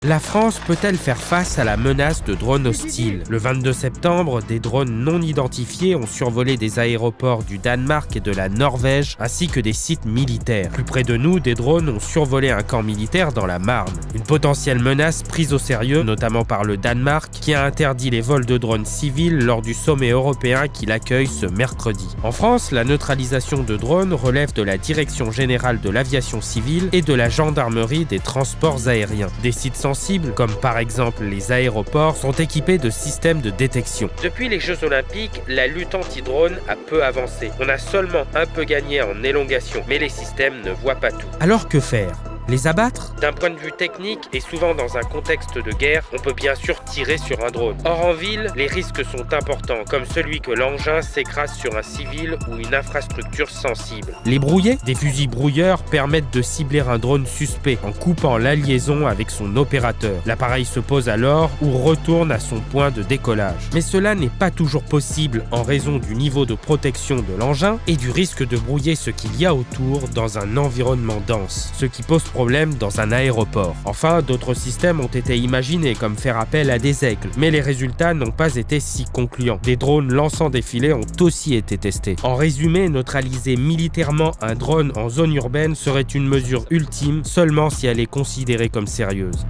La France peut-elle faire face à la menace de drones hostiles? Le 22 septembre, des drones non identifiés ont survolé des aéroports du Danemark et de la Norvège, ainsi que des sites militaires. Plus près de nous, des drones ont survolé un camp militaire dans la Marne. Une potentielle menace prise au sérieux, notamment par le Danemark, qui a interdit les vols de drones civils lors du sommet européen qu'il accueille ce mercredi. En France, la neutralisation de drones relève de la Direction générale de l'aviation civile et de la gendarmerie des transports aériens. Des sites sensibles, comme par exemple les aéroports, sont équipés de systèmes de détection. Depuis les Jeux Olympiques, la lutte anti-drone a peu avancé. On a seulement un peu gagné en élongation, mais les systèmes ne voient pas tout. Alors que faire ? Les abattre? D'un point de vue technique, et souvent dans un contexte de guerre, on peut bien sûr tirer sur un drone. Or en ville, les risques sont importants, comme celui que l'engin s'écrase sur un civil ou une infrastructure sensible. Les brouiller? Des fusils brouilleurs permettent de cibler un drone suspect en coupant la liaison avec son opérateur. L'appareil se pose alors ou retourne à son point de décollage. Mais cela n'est pas toujours possible en raison du niveau de protection de l'engin et du risque de brouiller ce qu'il y a autour dans un environnement dense, ce qui pose problème dans un aéroport. Enfin, d'autres systèmes ont été imaginés comme faire appel à des aigles, mais les résultats n'ont pas été si concluants. Des drones lançant des filets ont aussi été testés. En résumé, neutraliser militairement un drone en zone urbaine serait une mesure ultime seulement si elle est considérée comme sérieuse.